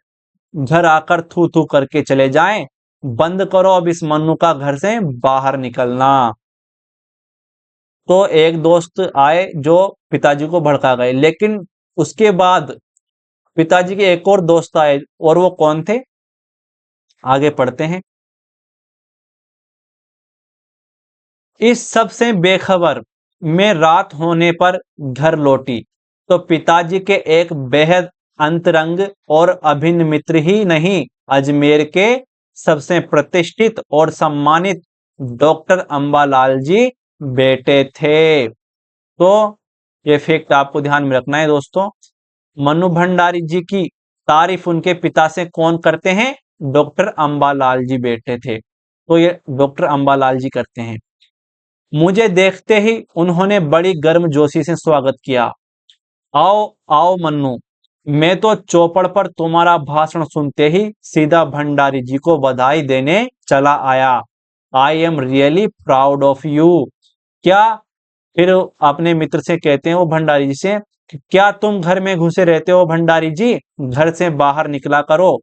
घर आकर थू थू करके चले जाएं। बंद करो अब इस मन्नू का घर से बाहर निकलना। तो एक दोस्त आए जो पिताजी को भड़का गए, लेकिन उसके बाद पिताजी के एक और दोस्त आए, और वो कौन थे, आगे पढ़ते हैं। इस सब से बेखबर मैं रात होने पर घर लौटी तो पिताजी के एक बेहद अंतरंग और अभिन्न मित्र ही नहीं, अजमेर के सबसे प्रतिष्ठित और सम्मानित डॉक्टर अंबालाल जी बेटे थे। तो ये फैक्ट आपको ध्यान में रखना है दोस्तों। मनु भंडारी जी की तारीफ उनके पिता से कौन करते हैं, डॉक्टर अंबालाल जी बेटे थे, तो ये डॉक्टर अंबालाल जी करते हैं। मुझे देखते ही उन्होंने बड़ी गर्मजोशी से स्वागत किया। आओ आओ मन्नू, मैं तो चौपड़ पर तुम्हारा भाषण सुनते ही सीधा भंडारी जी को बधाई देने चला आया। I am really proud of you. क्या, फिर अपने मित्र से कहते हैं वो भंडारी जी से, क्या तुम घर में घुसे रहते हो भंडारी जी, घर से बाहर निकला करो।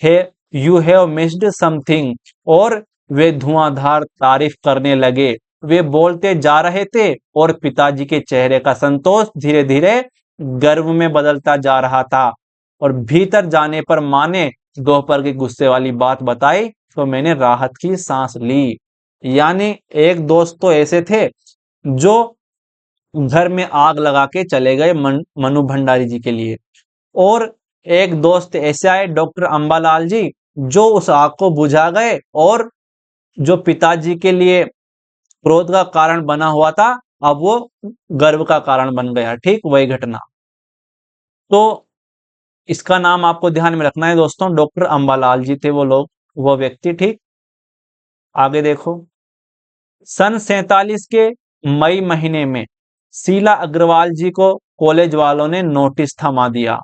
हे यू हैव मिस्ड समथिंग। और वे धुआंधार तारीफ करने लगे। वे बोलते जा रहे थे और पिताजी के चेहरे का संतोष धीरे धीरे गर्व में बदलता जा रहा था। और भीतर जाने पर माँ ने दोपहर की गुस्से वाली बात बताई तो मैंने राहत की सांस ली। यानी एक दोस्त तो ऐसे थे जो घर में आग लगा के चले गए मनु भंडारी जी के लिए, और एक दोस्त ऐसे आए डॉक्टर अंबालाल जी जो उस आग को बुझा गए, और जो पिताजी के लिए क्रोध का कारण बना हुआ था अब वो गर्व का कारण बन गया। ठीक वही घटना। तो इसका नाम आपको ध्यान में रखना है दोस्तों, डॉक्टर अंबालाल जी थे वो लोग, वो व्यक्ति। ठीक, आगे देखो। सन 47 के मई महीने में शीला अग्रवाल जी को कॉलेज वालों ने नोटिस थमा दिया,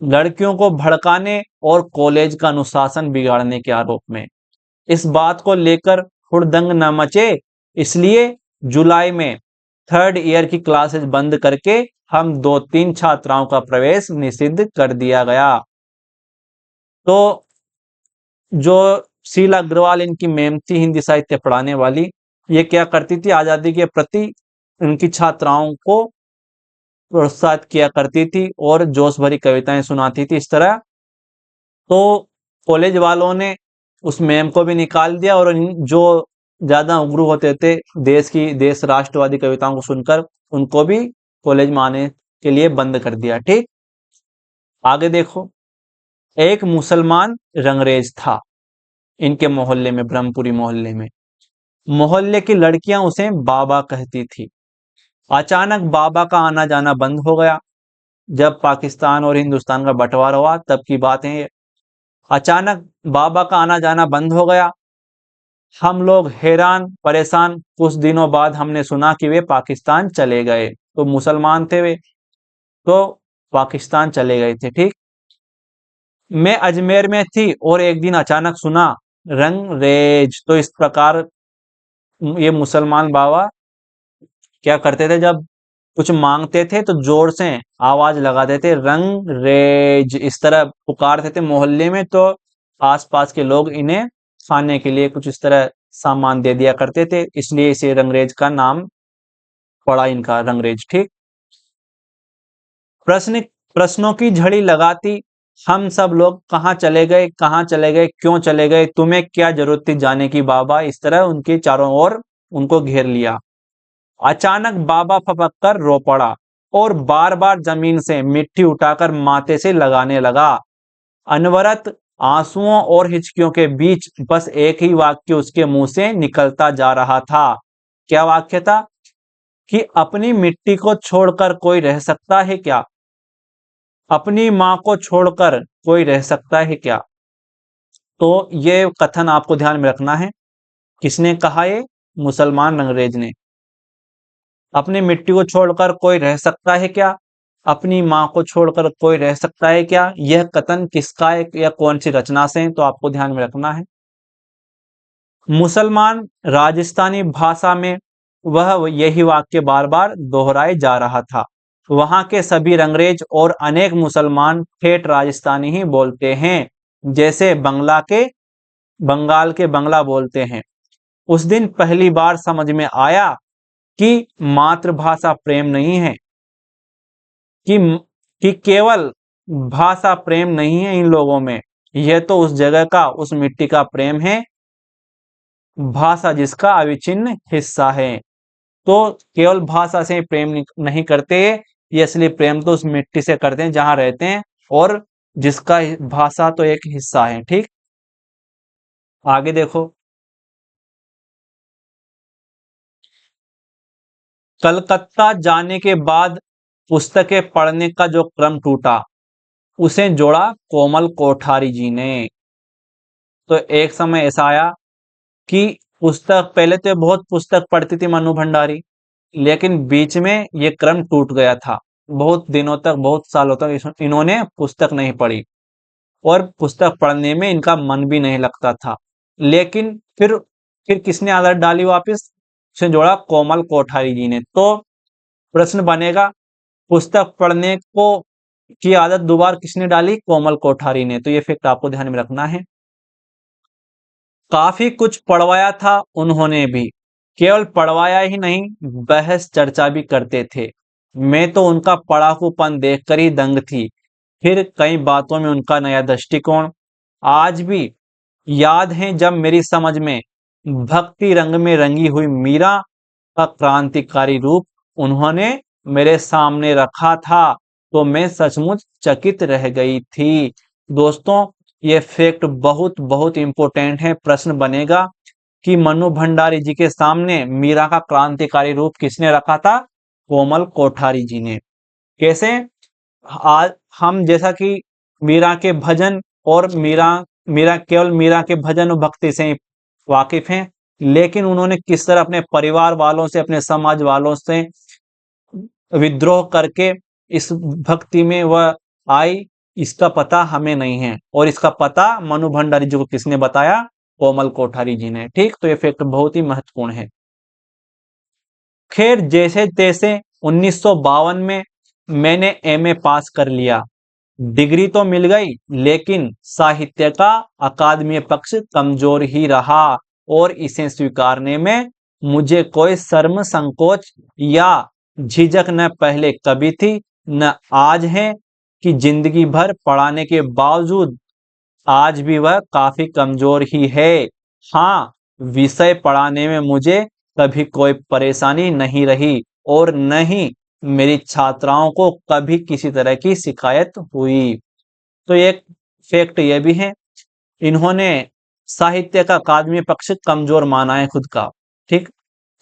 लड़कियों को भड़काने और कॉलेज का अनुशासन बिगाड़ने के आरोप में। इस बात को लेकर हुड़दंग न मचे, इसलिए जुलाई में थर्ड ईयर की क्लासेस बंद करके हम 2-3 छात्राओं का प्रवेश निषिद्ध कर दिया गया। तो जो शीला अग्रवाल इनकी मैम थी हिंदी साहित्य पढ़ाने वाली, ये क्या करती थी, आजादी के प्रति उनकी छात्राओं को प्रोत्साहित किया करती थी और जोश भरी कविताएं सुनाती थी इस तरह। तो कॉलेज वालों ने उस मैम को भी निकाल दिया, और जो ज्यादा उग्र होते थे देश राष्ट्रवादी कविताओं को सुनकर, उनको भी कॉलेज में आने के लिए बंद कर दिया। ठीक, आगे देखो। एक मुसलमान रंगरेज था इनके मोहल्ले में, ब्रह्मपुरी मोहल्ले में। मोहल्ले की लड़कियां उसे बाबा कहती थी। अचानक बाबा का आना जाना बंद हो गया। जब पाकिस्तान और हिंदुस्तान का बंटवारा हुआ तब की बात है ये। अचानक बाबा का आना जाना बंद हो गया। हम लोग हैरान परेशान। कुछ दिनों बाद हमने सुना कि वे पाकिस्तान चले गए। तो मुसलमान थे वे, तो पाकिस्तान चले गए थे। ठीक, मैं अजमेर में थी और एक दिन अचानक सुना रंगरेज। तो इस प्रकार ये मुसलमान बाबा क्या करते थे, जब कुछ मांगते थे तो जोर से आवाज लगाते थे, रंगरेज, इस तरह पुकारते थे मोहल्ले में। तो आसपास के लोग इन्हें खाने के लिए कुछ इस तरह सामान दे दिया करते थे, इसलिए इसे रंगरेज का नाम पड़ा इनका, रंगरेज। ठीक, प्रश्नों की झड़ी लगाती हम सब लोग, कहाँ चले गए, कहाँ चले गए, क्यों चले गए, तुम्हें क्या जरूरत थी जाने की बाबा, इस तरह उनके चारों ओर उनको घेर लिया। अचानक बाबा फपक कर रो पड़ा और बार बार जमीन से मिट्टी उठाकर माथे से लगाने लगा। अनवरत आंसुओं और हिचकियों के बीच बस एक ही वाक्य उसके मुंह से निकलता जा रहा था। क्या वाक्य था, कि अपनी मिट्टी को छोड़कर कोई रह सकता है क्या, अपनी मां को छोड़कर कोई रह सकता है क्या। तो ये कथन आपको ध्यान में रखना है। किसने कहा, ये मुसलमान अंग्रेज ने। अपनी मिट्टी को छोड़कर कोई रह सकता है क्या, अपनी मां को छोड़कर कोई रह सकता है क्या, यह कथन किसका है या कौन सी रचना से है, तो आपको ध्यान में रखना है। मुसलमान राजस्थानी भाषा में वह यही वाक्य बार बार दोहराए जा रहा था। वहां के सभी रंगरेज और अनेक मुसलमान ठेठ राजस्थानी ही बोलते हैं, जैसे बंगाल के बंगला बोलते हैं। उस दिन पहली बार समझ में आया कि मातृभाषा प्रेम नहीं है, कि केवल भाषा प्रेम नहीं है इन लोगों में, यह तो उस जगह का, उस मिट्टी का प्रेम है, भाषा जिसका अविच्छिन्न हिस्सा है। तो केवल भाषा से प्रेम नहीं करते ये, असली प्रेम तो उस मिट्टी से करते हैं जहां रहते हैं, और जिसका भाषा तो एक हिस्सा है। ठीक, आगे देखो। कलकत्ता जाने के बाद पुस्तकें पढ़ने का जो क्रम टूटा, उसे जोड़ा कोमल कोठारी जी ने। तो एक समय ऐसा आया कि पुस्तक, पहले तो बहुत पुस्तक पढ़ती थी मनु भंडारी, लेकिन बीच में ये क्रम टूट गया था। बहुत दिनों तक, बहुत सालों तक इन्होंने पुस्तक नहीं पढ़ी, और पुस्तक पढ़ने में इनका मन भी नहीं लगता था। लेकिन फिर किसने आदत डाली वापस? उसे जोड़ा कोमल कोठारी जी ने। तो प्रश्न बनेगा, पुस्तक पढ़ने को की आदत दोबारा किसने डाली? कोमल कोठारी ने। तो ये फैक्ट आपको ध्यान में रखना है। काफी कुछ पढ़वाया था उन्होंने भी, केवल पढ़वाया ही नहीं, बहस चर्चा भी करते थे। मैं तो उनका पढ़ाकूपन देखकर ही दंग थी, फिर कई बातों में उनका नया दृष्टिकोण। आज भी याद है जब मेरी समझ में भक्ति रंग में रंगी हुई मीरा का क्रांतिकारी रूप उन्होंने मेरे सामने रखा था, तो मैं सचमुच चकित रह गई थी। दोस्तों, ये फैक्ट बहुत बहुत इंपॉर्टेंट है। प्रश्न बनेगा कि मनु भंडारी जी के सामने मीरा का क्रांतिकारी रूप किसने रखा था? कोमल कोठारी जी ने। कैसे? आज हम जैसा कि मीरा के भजन, और मीरा मीरा केवल मीरा के भजन और भक्ति से ही वाकिफ हैं, लेकिन उन्होंने किस तरह अपने परिवार वालों से, अपने समाज वालों से विद्रोह करके इस भक्ति में वह आई, इसका पता हमें नहीं है। और इसका पता मनु भंडारी जी को किसने बताया? कोमल कोठारी जी ने। ठीक, तो ये फैक्ट बहुत ही महत्वपूर्ण है। खैर, जैसे तैसे 1952 में मैंने एमए पास कर लिया। डिग्री तो मिल गई, लेकिन साहित्य का अकादमी पक्ष कमजोर ही रहा, और इसे स्वीकारने में मुझे कोई शर्म, संकोच या झिझक न पहले कभी थी, न आज है, कि जिंदगी भर पढ़ाने के बावजूद आज भी वह काफी कमजोर ही है। हाँ, विषय पढ़ाने में मुझे कभी कोई परेशानी नहीं रही, और न ही मेरी छात्राओं को कभी किसी तरह की शिकायत हुई। तो एक फैक्ट ये भी है, इन्होंने साहित्य का अकादमी पक्ष कमजोर माना है खुद का। ठीक,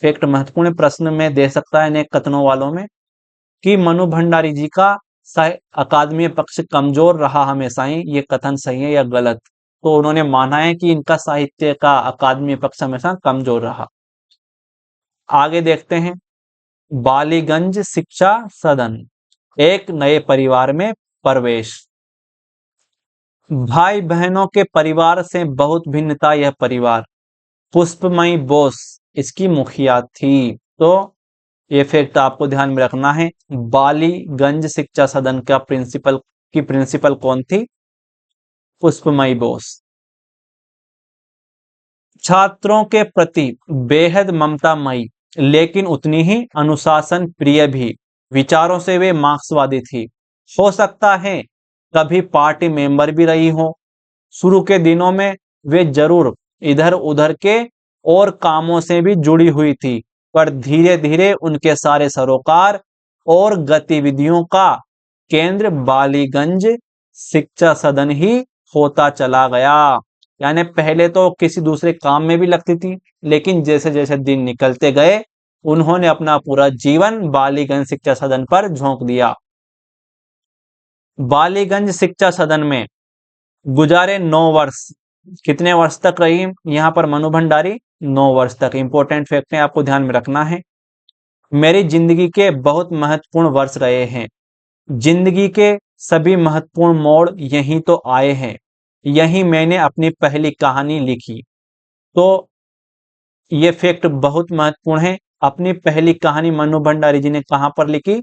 फैक्ट महत्वपूर्ण प्रश्न में दे सकता है अनेक कथनों वालों में, कि मनु भंडारी जी का अकादमी पक्ष कमजोर रहा हमेशा ही, ये कथन सही है या गलत? तो उन्होंने माना है कि इनका साहित्य का अकादमी पक्ष हमेशा कमजोर रहा। आगे देखते हैं। बालीगंज शिक्षा सदन, एक नए परिवार में प्रवेश। भाई बहनों के परिवार से बहुत भिन्न था यह परिवार। पुष्पमयी बोस इसकी मुखिया थी। तो ये फैक्ट आपको ध्यान में रखना है। बालीगंज शिक्षा सदन का प्रिंसिपल कौन थी? पुष्पमयी बोस। छात्रों के प्रति बेहद ममतामयी, लेकिन उतनी ही अनुशासन प्रिय भी। विचारों से वे मार्क्सवादी थी। हो सकता है कभी पार्टी मेंबर भी रही हो। शुरू के दिनों में वे जरूर इधर उधर के और कामों से भी जुड़ी हुई थी, पर धीरे धीरे उनके सारे सरोकार और गतिविधियों का केंद्र बालीगंज शिक्षा सदन ही होता चला गया। यानी पहले तो किसी दूसरे काम में भी लगती थी, लेकिन जैसे जैसे दिन निकलते गए उन्होंने अपना पूरा जीवन बालीगंज शिक्षा सदन पर झोंक दिया। बालीगंज शिक्षा सदन में गुजारे 9 वर्ष। कितने वर्ष तक रही यहां पर मनु भंडारी? 9 वर्ष तक। इंपॉर्टेंट फैक्ट है, आपको ध्यान में रखना है। मेरी जिंदगी के बहुत महत्वपूर्ण वर्ष रहे हैं। जिंदगी के सभी महत्वपूर्ण मोड़ यहीं तो आए हैं। यहीं मैंने अपनी पहली कहानी लिखी। तो ये फैक्ट बहुत महत्वपूर्ण है। अपनी पहली कहानी मनु भंडारी जी ने कहां पर लिखी?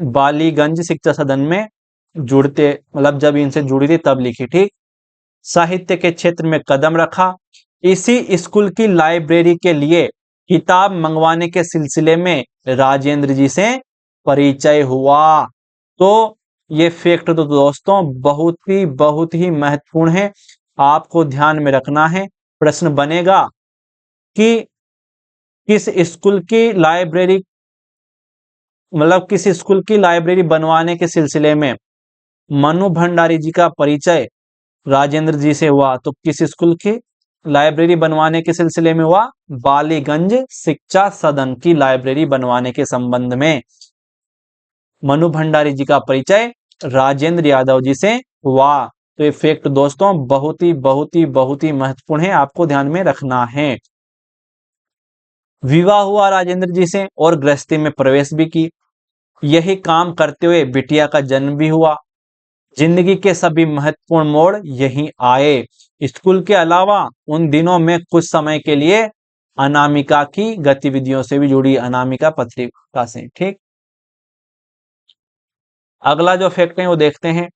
बालीगंज शिक्षा सदन में जुड़ते, मतलब जब इनसे जुड़ी थी तब लिखी। ठीक, साहित्य के क्षेत्र में कदम रखा। इसी स्कूल की लाइब्रेरी के लिए किताब मंगवाने के सिलसिले में राजेंद्र जी से परिचय हुआ। तो ये फैक्ट तो दोस्तों बहुत ही महत्वपूर्ण है, आपको ध्यान में रखना है। प्रश्न बनेगा कि किस स्कूल की लाइब्रेरी, मतलब किस स्कूल की लाइब्रेरी बनवाने के सिलसिले में मनु भंडारी जी का परिचय राजेंद्र जी से हुआ? तो किस स्कूल की लाइब्रेरी बनवाने के सिलसिले में हुआ? बालीगंज शिक्षा सदन की लाइब्रेरी बनवाने के संबंध में मनु भंडारी जी का परिचय राजेंद्र यादव जी से हुआ। तो ये फैक्ट दोस्तों बहुत ही महत्वपूर्ण है, आपको ध्यान में रखना है। विवाह हुआ राजेंद्र जी से और गृहस्थी में प्रवेश भी की। यही काम करते हुए बिटिया का जन्म भी हुआ। जिंदगी के सभी महत्वपूर्ण मोड़ यहीं आए। स्कूल के अलावा उन दिनों में कुछ समय के लिए अनामिका की गतिविधियों से भी जुड़ी, अनामिका पत्रिका से। ठीक, अगला जो फैक्ट है वो देखते हैं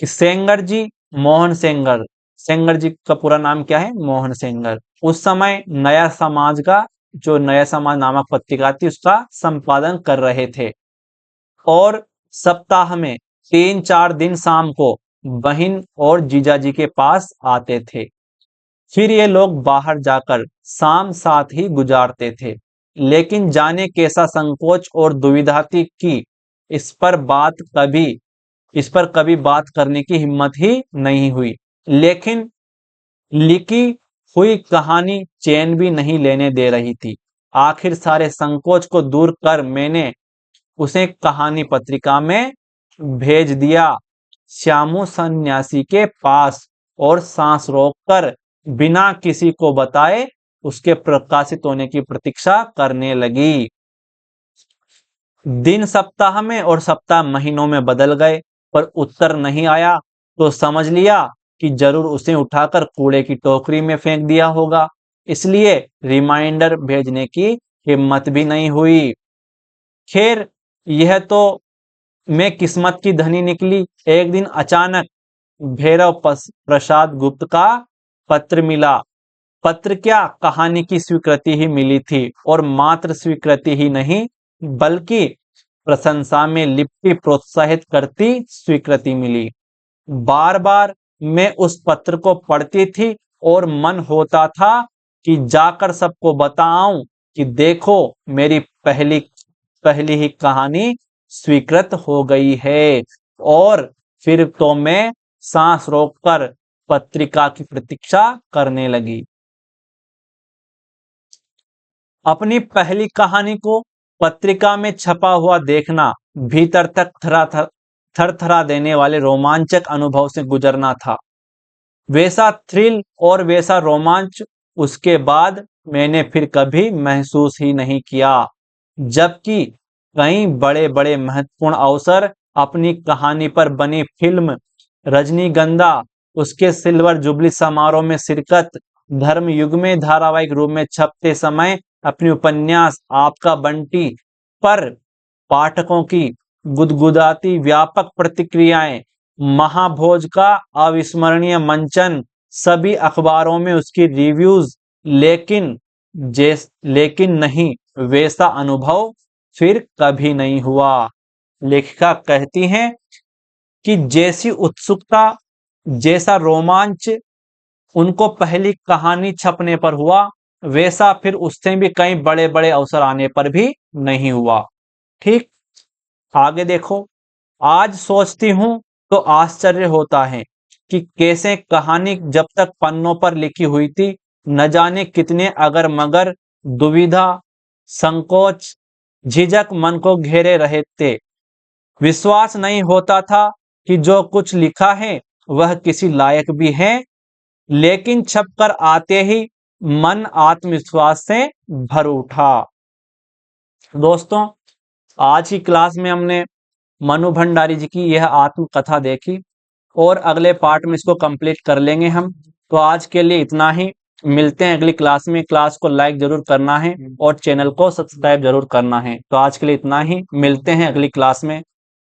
कि सेंगर जी, मोहन सेंगर, सेंगर जी का पूरा नाम क्या है? मोहन सेंगर। उस समय नया समाज का, जो नया समाज नामक पत्रिका थी, उसका संपादन कर रहे थे और सप्ताह में 3-4 दिन शाम को बहन और जीजाजी के पास आते थे। फिर ये लोग बाहर जाकर शाम साथ ही गुजारते थे। लेकिन जाने कैसा संकोच और दुविधा थी कि इस पर कभी बात करने की हिम्मत ही नहीं हुई। लेकिन लिखी हुई कहानी चैन भी नहीं लेने दे रही थी। आखिर सारे संकोच को दूर कर मैंने उसे कहानी पत्रिका में भेज दिया। श्यामू सन्यासी के पास और सांस रोककर बिना किसी को बताए उसके प्रकाशित होने की प्रतीक्षा करने लगी। दिन सप्ताह में और सप्ताह महीनों में बदल गए, पर उत्तर नहीं आया तो समझ लिया कि जरूर उसे उठाकर कूड़े की टोकरी में फेंक दिया होगा। इसलिए रिमाइंडर भेजने की हिम्मत भी नहीं हुई। खैर, यह तो मैं किस्मत की धनी निकली। एक दिन अचानक भैरव प्रसाद गुप्त का पत्र मिला। पत्र क्या, कहानी की स्वीकृति ही मिली थी, और मात्र स्वीकृति ही नहीं बल्कि प्रशंसा में लिपटी प्रोत्साहित करती स्वीकृति मिली। बार बार मैं उस पत्र को पढ़ती थी और मन होता था कि जाकर सबको बताऊं कि देखो मेरी पहली ही कहानी स्वीकृत हो गई है। और फिर तो मैं सांस रोककर पत्रिका की प्रतीक्षा करने लगी। अपनी पहली कहानी को पत्रिका में छपा हुआ देखना भीतर तक थरथरा देने वाले रोमांचक अनुभव से गुजरना था। वैसा थ्रिल और वैसा रोमांच उसके बाद मैंने फिर कभी महसूस ही नहीं किया। जबकि कई बड़े बड़े महत्वपूर्ण अवसर, अपनी कहानी पर बनी फिल्म रजनीगंधा, उसके सिल्वर जुबली समारोह में शिरकत, धर्मयुग में धारावाहिक रूप में छपते समय अपनी उपन्यास आपका बंटी पर पाठकों की गुदगुदाती व्यापक प्रतिक्रियाएं, महाभोज का अविस्मरणीय मंचन, सभी अखबारों में उसकी रिव्यूज, लेकिन नहीं, वैसा अनुभव फिर कभी नहीं हुआ। लेखिका कहती हैं कि जैसी उत्सुकता, जैसा रोमांच उनको पहली कहानी छपने पर हुआ, वैसा फिर उससे भी कई बड़े बड़े अवसर आने पर भी नहीं हुआ। ठीक, आगे देखो। आज सोचती हूं तो आश्चर्य होता है कि कैसे कहानी जब तक पन्नों पर लिखी हुई थी, न जाने कितने अगर मगर, दुविधा, संकोच, झिझक मन को घेरे रहे थे। विश्वास नहीं होता था कि जो कुछ लिखा है वह किसी लायक भी है। लेकिन छपकर आते ही मन आत्मविश्वास से भर उठा। दोस्तों, आज की क्लास में हमने मनु भंडारी जी की यह आत्मकथा देखी और अगले पार्ट में इसको कंप्लीट कर लेंगे हम। तो आज के लिए इतना ही, मिलते हैं अगली क्लास में। क्लास को लाइक जरूर करना है और चैनल को सब्सक्राइब जरूर करना है। तो आज के लिए इतना ही, मिलते हैं अगली क्लास में।